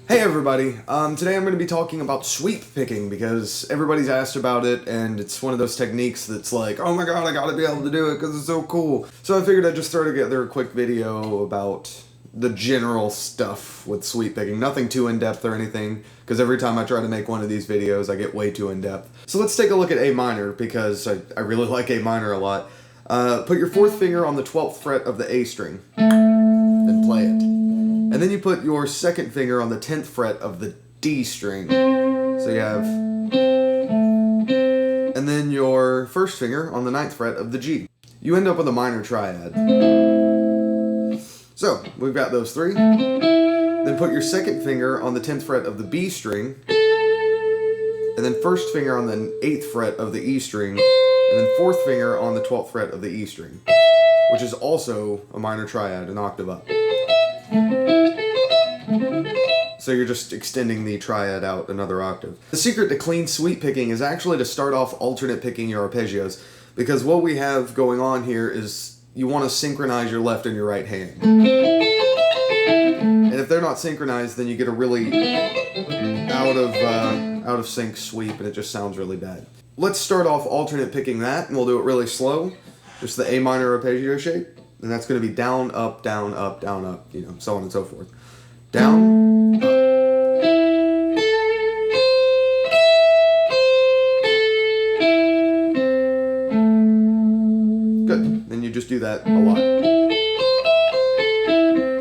Hey everybody, today I'm going to be talking about sweep picking because everybody's asked about it and it's one of those techniques that's like, oh my god, I gotta be able to do it because it's so cool. So I figured I'd just throw together a quick video about the general stuff with sweep picking. Nothing too in-depth or anything, because every time I try to make one of these videos I get way too in-depth. So let's take a look at A minor because I really like A minor a lot. Put your fourth finger on the 12th fret of the A string, then play it. And then you put your second finger on the 10th fret of the D string. So you have... And then your first finger on the 9th fret of the G. You end up with a minor triad. So, we've got those three. Then put your second finger on the 10th fret of the B string. And then first finger on the 8th fret of the E string. And then fourth finger on the 12th fret of the E string, which is also a minor triad, an octave up. So you're just extending the triad out another octave. The secret to clean sweep picking is actually to start off alternate picking your arpeggios, because what we have going on here is you want to synchronize your left and your right hand. And if they're not synchronized, then you get a really out of sync sweep and it just sounds really bad. Let's start off alternate picking that, and we'll do it really slow. Just the A minor arpeggio shape. And that's going to be down, up, down, up, down, up, you know, so on and so forth. Down, up. Good. Then you just do that a lot.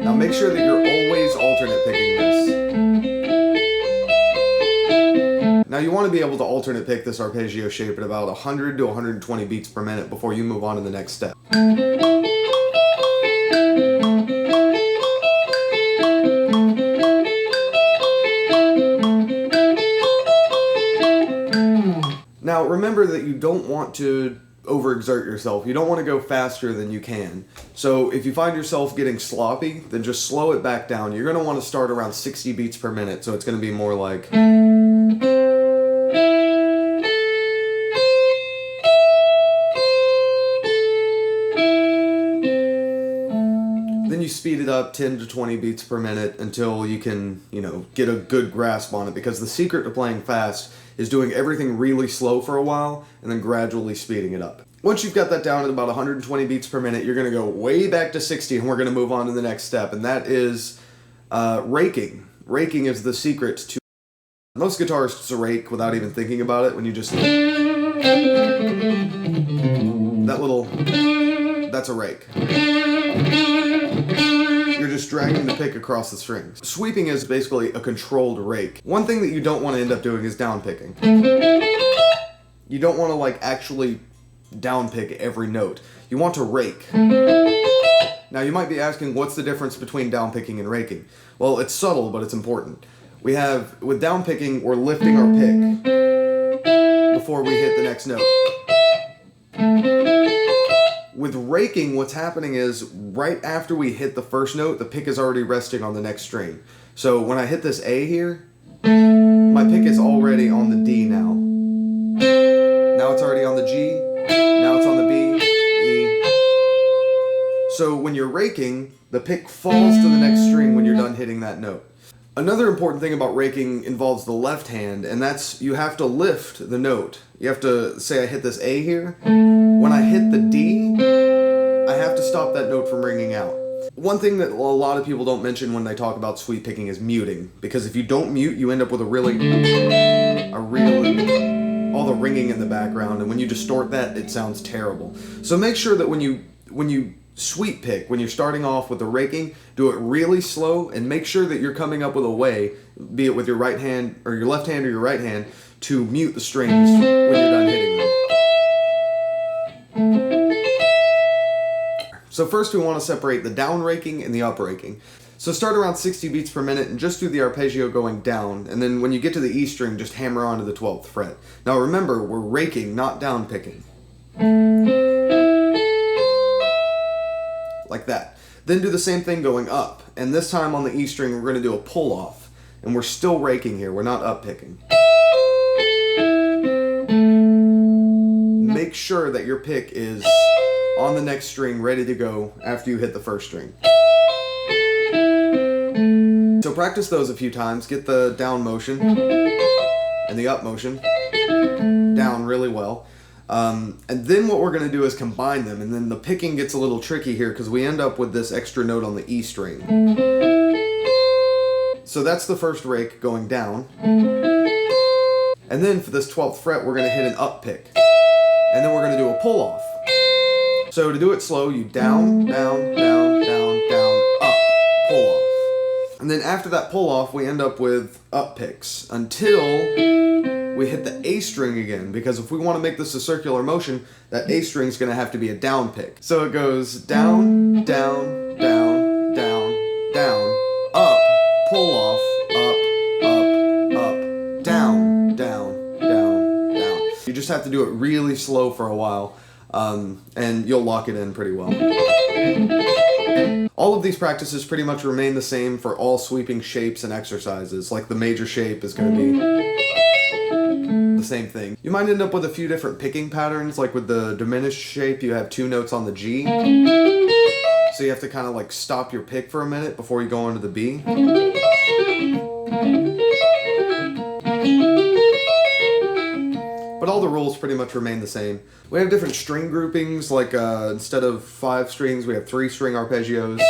Now make sure that you're always alternate picking this. Now you want to be able to alternate pick this arpeggio shape at about 100 to 120 beats per minute before you move on to the next step. Now remember that you don't want to overexert yourself. You don't want to go faster than you can. So if you find yourself getting sloppy, then just slow it back down. You're going to want to start around 60 beats per minute, so it's going to be more like... Then you speed it up 10 to 20 beats per minute until you can, get a good grasp on it, because the secret to playing fast is doing everything really slow for a while and then gradually speeding it up. Once you've got that down at about 120 beats per minute, you're going to go way back to 60 and we're going to move on to the next step, and that is raking. Raking is the secret to... Most guitarists rake without even thinking about it when you just... That's a rake. You're just dragging the pick across the strings. Sweeping is basically a controlled rake. One thing that you don't want to end up doing is down picking. You don't want to actually down pick every note. You want to rake. Now you might be asking, what's the difference between down picking and raking? Well, it's subtle, but it's important. With down picking, we're lifting our pick before we hit the next note. With raking, what's happening is right after we hit the first note, the pick is already resting on the next string. So when I hit this A here, my pick is already on the D now. Now it's already on the G, now it's on the B, E. So when you're raking, the pick falls to the next string when you're done hitting that note. Another important thing about raking involves the left hand, and that's you have to lift the note. You have to say I hit this A here. When I hit the D, I have to stop that note from ringing out. One thing that a lot of people don't mention when they talk about sweep picking is muting, because if you don't mute, you end up with all the ringing in the background, and when you distort that, it sounds terrible. So make sure that when you sweep pick, when you're starting off with the raking, do it really slow, and make sure that you're coming up with a way, be it with your right hand, or your left hand or your right hand, to mute the strings when you're done hitting them. So first we want to separate the down raking and the up raking. So start around 60 beats per minute and just do the arpeggio going down, and then when you get to the E string, just hammer onto the 12th fret. Now remember, we're raking, not down picking. Like that. Then do the same thing going up, and this time on the E string we're going to do a pull off, and we're still raking here, we're not up picking. Make sure that your pick is on the next string ready to go after you hit the first string. So practice those a few times. Get the down motion and the up motion down really well. And then what we're going to do is combine them, and then the picking gets a little tricky here because we end up with this extra note on the E string. So that's the first rake going down. And then for this 12th fret, we're going to hit an up pick. And then we're going to do a pull off. So to do it slow, you down, down, down, down, down, up, pull off. And then after that pull off, we end up with up picks until we hit the A string again, because if we want to make this a circular motion, that A string is going to have to be a down pick. So it goes down, down, down, down, down, up, pull off, up, down, down, down, down. You just have to do it really slow for a while, and you'll lock it in pretty well. All of these practices pretty much remain the same for all sweeping shapes and exercises. Like the major shape is going to be the same thing. You might end up with a few different picking patterns, like with the diminished shape you have 2 notes on the G. So you have to kind of like stop your pick for a minute before you go into the B. But all the rules pretty much remain the same. We have different string groupings, like instead of 5 strings, we have 3 string arpeggios.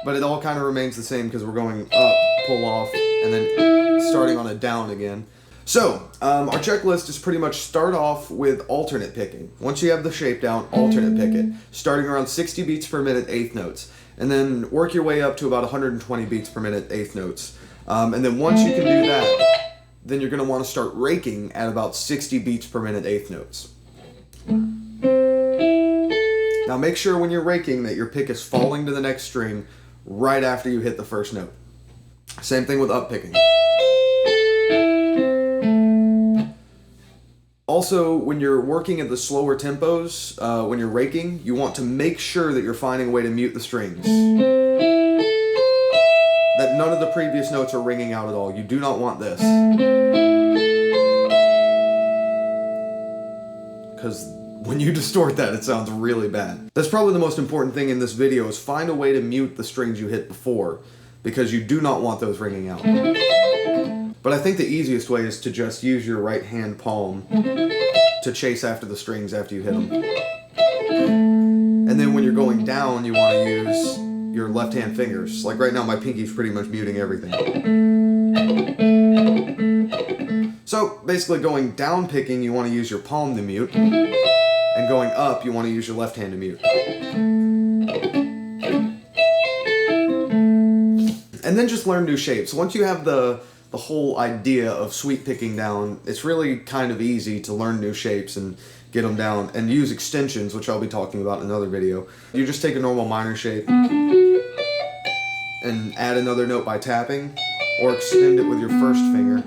But it all kind of remains the same because we're going up, pull off, and then starting on a down again. So, our checklist is pretty much start off with alternate picking. Once you have the shape down, alternate pick it. Starting around 60 beats per minute, 8th notes. And then work your way up to about 120 beats per minute, 8th notes. And then once you can do that, then you're going to want to start raking at about 60 beats per minute, 8th notes. Now make sure when you're raking that your pick is falling to the next string right after you hit the first note. Same thing with up picking. Also, when you're working at the slower tempos, when you're raking, you want to make sure that you're finding a way to mute the strings. That none of the previous notes are ringing out at all. You do not want this. Because when you distort that, it sounds really bad. That's probably the most important thing in this video, is find a way to mute the strings you hit before, because you do not want those ringing out. But I think the easiest way is to just use your right hand palm to chase after the strings after you hit them. And then when you're going down, you want to use your left hand fingers. Like right now, my pinky's pretty much muting everything. So basically going down picking, you want to use your palm to mute. And going up, you want to use your left hand to mute. And then just learn new shapes. Once you have the whole idea of sweep picking down, it's really kind of easy to learn new shapes and get them down, and use extensions, which I'll be talking about in another video. You just take a normal minor shape and add another note by tapping, or extend it with your first finger.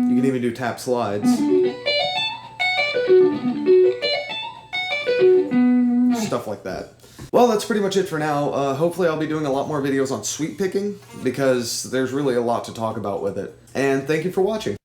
You can even do tap slides. Stuff like that. Well, that's pretty much it for now. Hopefully I'll be doing a lot more videos on sweep picking, because there's really a lot to talk about with it. And thank you for watching.